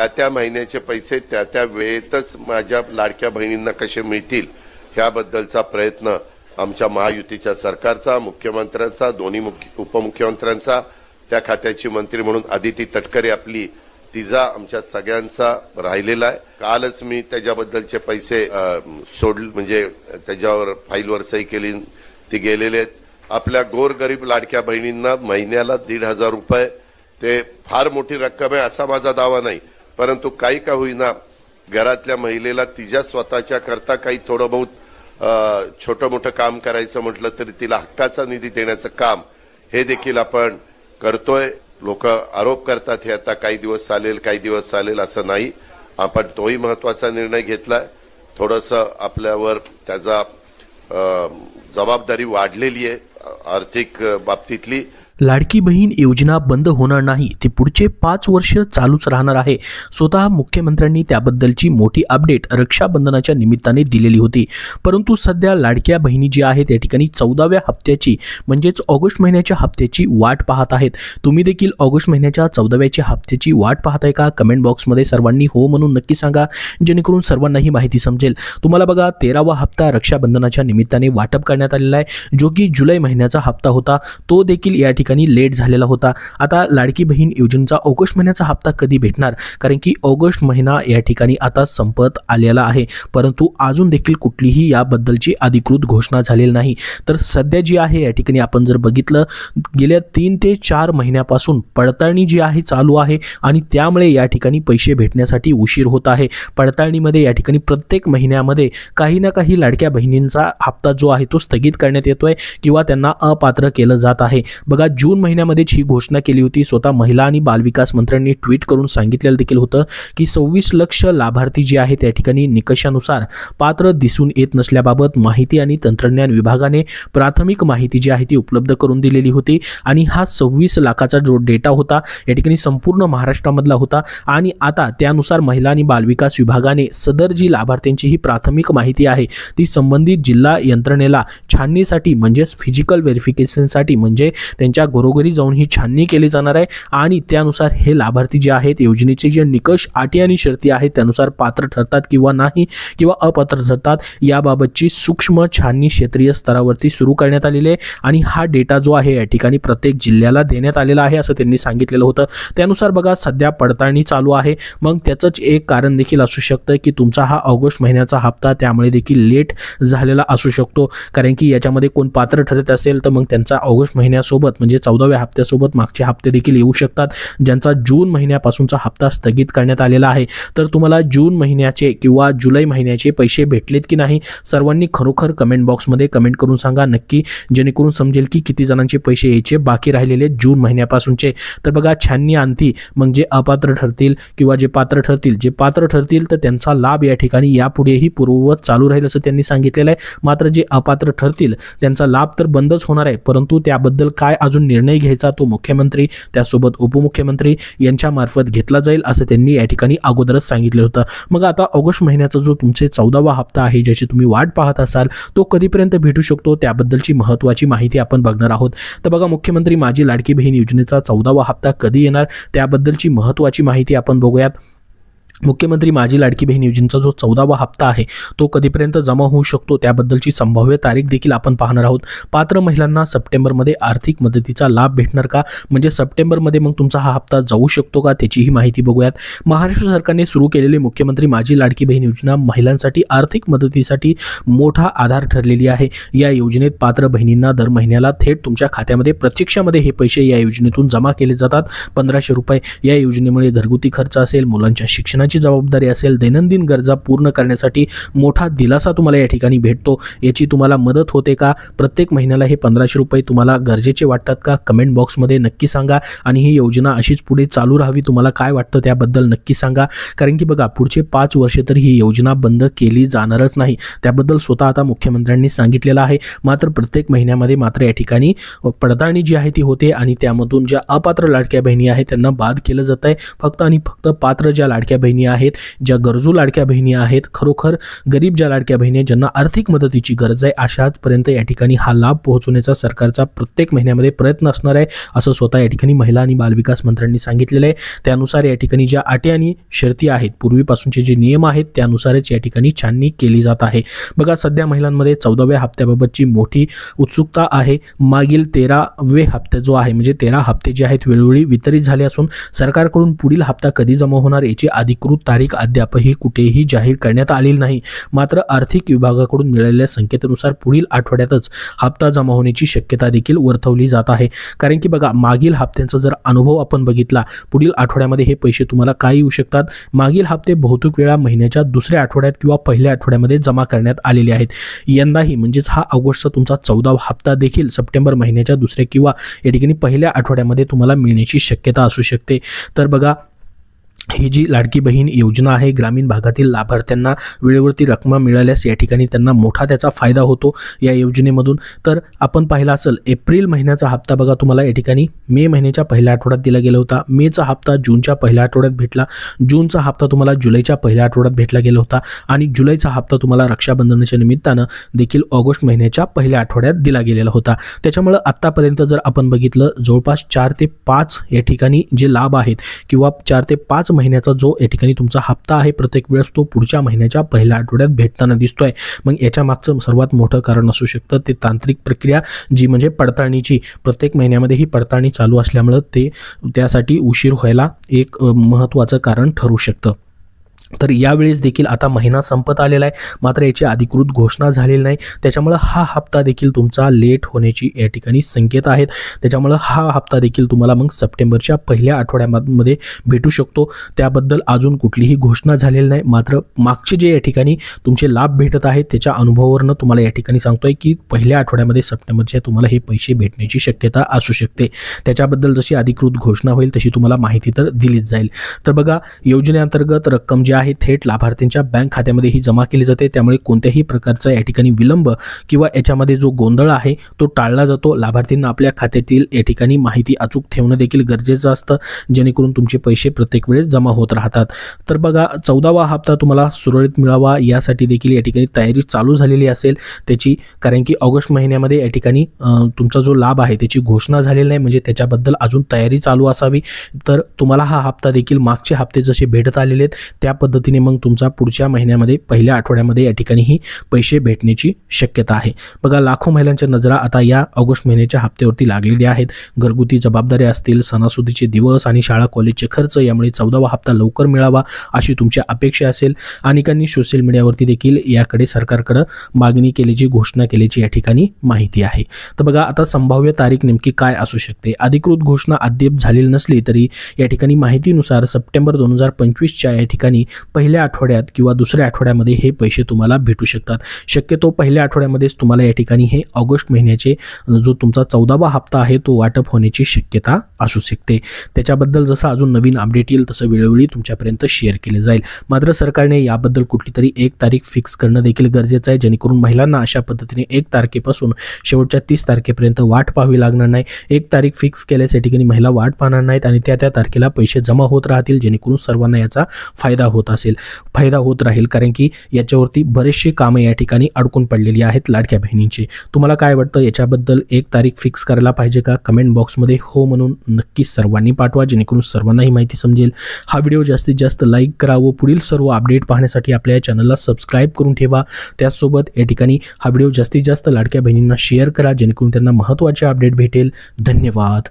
त्या महिन्याचे पैसे त्या वेळेतच माझ्या लाडक्या बहिणींना कसे मिळतील ह्याबद्दलचा प्रयत्न आमच्या महायुतीच्या सरकारचा, मुख्यमंत्र्यांचा, दोन्ही उपमुख्यमंत्र्यांचा, त्या खात्याची मंत्री म्हणून आदिती तटकरे आपली तिचा आमच्या सगळ्यांचा राहिलेला आहे। कालच मी त्याच्याबद्दलचे पैसे म्हणजे त्याच्यावर फाईलवर सही केली, ती गेलेले आहेत। आपल्या गोरगरीब लाडक्या बहिणींना महिन्याला 1,500 रुपये, ते फार मोठी रक्कम आहे असा माझा दावा नाही, परंतु काही का होईना घरातल्या महिलेला तिच्या स्वतःच्या करता काही थोडं बहुत छोटं मोठं काम करायचं म्हटलं तरी तिला हक्काचा निधी देण्याचं काम हे देखील आपण करतोय। लोक आरोप करतात हे आता काही दिवस चालेल काही दिवस चालेल असं नाही, आपण तोही महत्वाचा निर्णय घेतलाय। थोडंसं आपल्यावर त्याचा जबाबदारी वाढलेली आहे आर्थिक बाबतीतली। लाडकी बहीण योजना बंद होणार नाही, ती पुढचे 5 वर्ष चालूच राहणार आहे। स्वतः मुख्यमंत्र्यांनी त्याबद्दलची मोठी अपडेट रक्षाबंधनाच्या निमित्ताने दिलेली होती। परंतु सध्या लाडक्या बहिणी जी आहेत त्या ठिकाणी 14व्या हप्त्याची म्हणजेच ऑगस्ट महिन्याच्या हप्त्याची वाट पाहत आहेत। तुम्ही देखील ऑगस्ट महिन्याच्या 14व्याच्या हप्त्याची वाट पाहताय का? कमेंट बॉक्समध्ये सर्वांनी हो म्हणून नक्की सांगा, जेणेकरून सर्वांना ही माहिती समजेल। तुम्हाला बघा 13वा हप्ता रक्षाबंधनाच्या निमित्ताने वाटप करण्यात आलेला आहे, जो की जुलै महिन्याचा हप्ता होता, तो देखील या लेट झालेला होता। आता लाडकी बहीण योजनेचा ऑगस्ट महिन्याचा हप्ता कधी भेटणार? कारण की ऑगस्ट महिना या ठिकाणी आता संपत आलेला आहे, परंतु अजून देखील कुठलीही याबद्दलची अधिकृत घोषणा झालेली नाही। तर सध्या जी आहे या ठिकाणी आपण जर बघितलं गेल्या 3 ते 4 महिन्यापासून पडताळणी जी आहे चालू आहे आणि त्यामुळे या ठिकाणी पैसे भेटण्यासाठी उशीर होत आहे। पडताळणीमध्ये या ठिकाणी प्रत्येक महिन्यामध्ये काही ना काही लाडक्या बहिणींचा हप्ता जो आहे तो स्थगित करण्यात येतोय किंवा त्यांना अपात्र केलं जात आहे। बघा जून महिन्यामध्येच ही घोषणा केली होती। स्वतः महिला आणि बालविकास मंत्र्यांनी ट्विट करून सांगितलेलं देखील होतं की 26 लक्ष लाभार्थी जे आहेत त्या ठिकाणी निकषानुसार पात्र दिसून येत नसल्याबाबत माहिती आणि तंत्रज्ञान विभागाने प्राथमिक माहिती जी आहे ती उपलब्ध करून दिलेली होती आणि हा 26 लाखाचा जो डेटा होता या ठिकाणी संपूर्ण महाराष्ट्रामधला होता आणि आता त्यानुसार महिला आणि बालविकास विभागाने सदर जी लाभार्थ्यांची ही प्राथमिक माहिती आहे ती संबंधित जिल्हा यंत्रणेला छाननीसाठी म्हणजेच फिजिकल व्हेरिफिकेशनसाठी म्हणजे त्यांच्या घरोघरी जाऊन ही छाननी केली जाणार आहे आणि त्यानुसार हे लाभार्थी जे आहेत योजनेचे जे निकष, अटी आणि शर्ती आहेत त्यानुसार पात्र ठरतात किंवा नाही किंवा अपात्र ठरतात याबाबतची सूक्ष्म छाननी क्षेत्रीय स्तरावरती सुरू करण्यात आलेली आहे आणि हा डेटा जो आहे या ठिकाणी प्रत्येक जिल्ह्याला देण्यात आलेला आहे असं त्यांनी सांगितलेलं होतं। त्यानुसार बघा सध्या पडताळणी चालू आहे, मग त्याचंच एक कारण देखील असू शकतं की तुमचा हा ऑगस्ट महिन्याचा हप्ता त्यामुळे देखील लेट झालेला असू शकतो, कारण की याच्यामध्ये कोण पात्र ठरत असेल तर मग त्यांचा ऑगस्ट महिन्यासोबत म्हणजे 14व्या हप्त्यासोबत मागचे हप्ते देखील येऊ शकतात, ज्यांचा जून महिन्यापासूनचा हप्ता स्थगित करण्यात आलेला आहे। तर तुम्हाला जून महिन्याचे किंवा जुलै महिन्याचे पैसे भेटलेत की नाही सर्वांनी खरोखर कमेंट बॉक्समध्ये कमेंट करून सांगा नक्की, जेणेकरून समजेल की किती जणांचे पैसे यायचे बाकी राहिलेले जून महिन्यापासूनचे। तर बघा छाननी अंती मग जे अपात्र ठरतील किंवा जे पात्र ठरतील तर त्यांचा लाभ या ठिकाणी यापुढेही पूर्ववत चालू राहील असं त्यांनी सांगितलेलं आहे। मात्र जे अपात्र ठरतील त्यांचा लाभ तर बंदच होणार आहे, परंतु त्याबद्दल काय अजून निर्णय घ्यायचा तो मुख्यमंत्री त्यासोबत उपमुख्यमंत्री यांच्या मार्फत घेतला जाईल असं त्यांनी या ठिकाणी अगोदरच सांगितलं होतं। मग आता ऑगस्ट महिन्याचा जो तुमचे 14वा हप्ता आहे ज्याची तुम्ही वाट पाहत असाल तो कधीपर्यंत भेटू शकतो त्याबद्दलची महत्त्वाची माहिती आपण बघणार आहोत। तर बघा मुख्यमंत्री माझी लाडकी बहीण योजनेचा 14वा हप्ता कधी येणार त्याबद्दलची महत्त्वाची माहिती आपण बघूयात। मुख्यमंत्री माझी लाडकी बहीण योजनेचा जो 14वा हप्ता आहे तो कधीपर्यंत जमा होऊ शकतो त्याबद्दलची संभाव्य तारीख देखील आपण पाहणार आहोत। पात्र महिलांना सप्टेंबरमध्ये आर्थिक मदतीचा लाभ भेटणार का, म्हणजे सप्टेंबरमध्ये मग तुमचा हा हप्ता जाऊ शकतो का त्याचीही माहिती बघूयात। महाराष्ट्र सरकारने सुरू केलेली मुख्यमंत्री माझी लाडकी बहीण योजना महिलांसाठी आर्थिक मदतीसाठी मोठा आधार ठरलेली आहे। या योजनेत पात्र बहिणींना दर महिन्याला थेट तुमच्या खात्यामध्ये प्रत्यक्षामध्ये हे पैसे या योजनेतून जमा केले जातात 1500 रुपये। या योजनेमुळे घरगुती खर्च असेल, मुलांच्या शिक्षणाची जबाबदारी असेल, दैनंदिन गरजा पूर्ण करण्यासाठी मोठा दिलासा तुम्हाला या ठिकाणी भेटतो। याची तुम्हाला मदत होते का? प्रत्येक महिन्याला हे 1500 रुपये तुम्हाला गरजेचे वाटतात का? कमेंट बॉक्समध्ये नक्की सांगा आणि ही योजना अशीच पुढे चालू राहावी तुम्हाला काय वाटतं त्याबद्दल नक्की सांगा, कारण की बघा पुढचे 5 वर्ष तर ही योजना बंद केली जाणारच नाही त्याबद्दल स्वतः आता मुख्यमंत्र्यांनी सांगितलेलं आहे। मात्र प्रत्येक महिन्यामध्ये मात्र या ठिकाणी पडताळणी जी आहे ती होते आणि त्यामधून ज्या अपात्र लाडक्या बहिणी आहेत त्यांना बाद केलं जात आहे। फक्त आणि फक्त पात्र ज्या लाडक्या बहिणी बहिणी आहेत, ज्या गरजू लाडक्या बहिणी आहेत, खरोखर गरीब ज्या लाडक्या बहिणी आहेत, ज्यांना आर्थिक मदतीची गरज आहे, अशाचपर्यंत या ठिकाणी हा लाभ पोहोचवण्याचा सरकारचा प्रत्येक महिन्यामध्ये प्रयत्न असणार आहे, असं स्वतः या ठिकाणी महिला आणि बालविकास मंत्र्यांनी सांगितलेलं आहे. त्यानुसार या ठिकाणी ज्या अटी आणि शर्ती आहेत, पूर्वीपासूनचे जे नियम आहेत, त्यानुसारच या ठिकाणी छाननी केली जात आहे. बघा, सध्या महिलांमध्ये 14व्या हप्त्याबाबतची मोठी उत्सुकता आहे. मागील 13वे हप्ते जो आहे, म्हणजे 13 हप्ते जे आहेत वेळोवेळी वितरित झाले असून सरकारकडून पुढील हप्ता कधी जमा होणार याची अधिकृत तारीख अद्यापही कुठेही जाहीर करण्यात आलेली नाही. मात्र आर्थिक विभागाकडून मिळालेल्या संकेतानुसार पुढील आठवड्यातच हप्ता जमा होण्याची शक्यता देखील वर्तवली जात आहे. कारण की बघा, मागील हप्त्यांचा जर अनुभव आपण बघितला, पुढील आठवड्यामध्ये हे पैसे तुम्हाला काय येऊ शकतात. मागील हप्ते बहुतेक वेळा महिन्याच्या दुसऱ्या आठवड्यात किंवा पहिल्या आठवड्यामध्ये जमा करण्यात आलेले आहेत. यंदाही म्हणजेच हा ऑगस्टचा तुमचा 14वा हप्ता देखील सप्टेंबर महिन्याच्या दुसऱ्या किंवा या ठिकाणी पहिल्या आठवड्यामध्ये तुम्हाला मिळण्याची शक्यता असू शकते. तर बघा, ही जी लाडकी बहीण योजना आहे, ग्रामीण भागातील लाभार्थ्यांना वेळेवरती रक्कम मिळाल्यास या ठिकाणी त्यांना मोठा त्याचा फायदा होतो या योजनेमधून. तर आपण पाहिला असेल, एप्रिल महिन्याचा हप्ता बघा तुम्हाला या ठिकाणी मे महिन्याच्या पहिल्या आठवड्यात दिला गेला होता. मेचा हप्ता जूनच्या पहिल्या आठवड्यात भेटला. जूनचा हप्ता तुम्हाला जुलैच्या पहिल्या आठवड्यात भेटला गेला होता आणि जुलैचा हप्ता तुम्हाला रक्षाबंधनाच्या निमित्तानं देखील ऑगस्ट महिन्याच्या पहिल्या आठवड्यात दिला गेलेला होता. त्याच्यामुळे आत्तापर्यंत जर आपण बघितलं, जवळपास 4 ते 5 या ठिकाणी जे लाभ आहेत किंवा 4 ते 5 महिन्याचा जो या ठिकाणी तुमचा हप्ता आहे, प्रत्येक वेळेस तो पुढच्या महिन्याच्या पहिल्या आठवड्यात भेटताना दिसतोय. मग याच्या मागचं सर्वात मोठं कारण असू शकतं ते तांत्रिक प्रक्रिया, जी म्हणजे पडताळणीची. प्रत्येक महिन्यामध्ये ही पडताळणी चालू असल्यामुळं त्यासाठी उशीर व्हायला एक महत्त्वाचं कारण ठरू शकतं. तर यावेळेस देखील आता महिना संपत आलेला आहे, मात्र याची अधिकृत घोषणा झालेली नाही. त्याच्यामुळं हा हप्ता देखील तुमचा लेट होण्याची या ठिकाणी संकेत आहेत. त्याच्यामुळं हा हप्ता देखील तुम्हाला मग सप्टेंबरच्या पहिल्या आठवड्यामध्ये भेटू शकतो. त्याबद्दल अजून कुठलीही घोषणा झालेली नाही. मात्र मागचे जे या ठिकाणी तुमचे लाभ भेटत आहेत त्याच्या अनुभवावरनं तुम्हाला या ठिकाणी सांगतोय की पहिल्या आठवड्यामध्ये सप्टेंबरच्या तुम्हाला हे पैसे भेटण्याची शक्यता असू शकते. त्याच्याबद्दल जशी अधिकृत घोषणा होईल तशी तुम्हाला माहिती तर दिलीच जाईल. तर बघा, योजनेअंतर्गत रक्कम जी आहे थेट लाभार्थ्यांच्या बँक खात्यामध्ये ही जमा केली जाते. त्यामुळे कोणत्याही प्रकारचा या ठिकाणी विलंब किंवा याच्यामध्ये जो गोंधळ आहे तो टाळला जातो. लाभार्थींना आपल्या खात्यातील या ठिकाणी माहिती अचूक ठेवणं देखील गरजेचं असतं, जेणेकरून तुमचे पैसे प्रत्येक वेळेस जमा होत राहतात. तर बघा, 14वा हप्ता तुम्हाला सुरळीत मिळावा यासाठी देखील या ठिकाणी तयारी चालू झालेली असेल त्याची. कारण की ऑगस्ट महिन्यामध्ये या ठिकाणी तुमचा जो लाभ आहे त्याची घोषणा झालेली नाही, म्हणजे त्याच्याबद्दल अजून तयारी चालू असावी. तर तुम्हाला हा हप्ता देखील मागचे हप्ते जसे भेटत आलेले आहेत त्या पद्धतीने मग तुमचा पुढच्या महिन्यामध्ये पहिल्या आठवड्यामध्ये या ठिकाणी ही पैसे भेटण्याची शक्यता आहे. बघा, लाखो महिलांच्या नजरा आता या ऑगस्ट महिन्याच्या हप्त्यावरती लागलेली आहेत. घरगुती जबाबदाऱ्या असतील, सणासुदीचे दिवस आणि शाळा कॉलेजचे खर्च, यामुळे 14वा हप्ता लवकर मिळावा अशी तुमची अपेक्षा असेल. अनेकांनी सोशल मीडियावरती देखील याकडे सरकारकडे मागणी केल्याची, घोषणा केल्याची या ठिकाणी माहिती आहे. तर बघा, आता संभाव्य तारीख नेमकी काय असू शकते. अधिकृत घोषणा अद्याप झालेली नसली तरी या ठिकाणी माहितीनुसार सप्टेंबर 2025च्या या ठिकाणी पहिल्या आठवड्यात किंवा दुसऱ्या आठवड्यामध्ये हे पैसे तुम्हाला भेटू शकतात. शक्यतो पहिल्या आठवड्यामध्येच तुम्हाला या ठिकाणी हे ऑगस्ट महिन्याचे जो तुमचा 14वा हप्ता आहे तो वाटप होण्याची शक्यता असू शकते. त्याच्याबद्दल जसं अजून नवीन अपडेट येईल तसं वेळोवेळी तुमच्यापर्यंत शेअर केले जाईल. मात्र सरकारने याबद्दल कुठली तरी एक तारीख फिक्स करणं देखील गरजेचं आहे, जेणेकरून महिलांना अशा पद्धतीने 1 तारखेपासून शेवटच्या 30 तारखेपर्यंत वाट पाहावी लागणार नाही. 1 तारीख फिक्स केल्यास या ठिकाणी महिला वाट पाहणार नाहीत आणि त्या तारखेला पैसे जमा होत राहतील, जेणेकरून सर्वांना याचा फायदा होत राहील. कारण की याच्यावरती बरेचसे कामं या ठिकाणी अडकून पडलेली आहेत लाडक्या बहिणींची. तुम्हाला काय वाटतं, याच्याबद्दल 1 तारीख फिक्स करायला पाहिजे का? कमेंट बॉक्समध्ये हो म्हणून नक्की सर्वांनी पाठवा, जेणेकरून सर्वांना ही माहिती समजेल. हा व्हिडिओ जास्तीत जास्त लाईक करा व पुढील सर्व अपडेट पाहण्यासाठी आपल्या या चॅनलला सबस्क्राईब करून ठेवा. त्याचसोबत या ठिकाणी हा व्हिडिओ जास्तीत जास्त लाडक्या बहिणींना शेअर करा, जेणेकरून त्यांना महत्त्वाचे अपडेट भेटेल. धन्यवाद.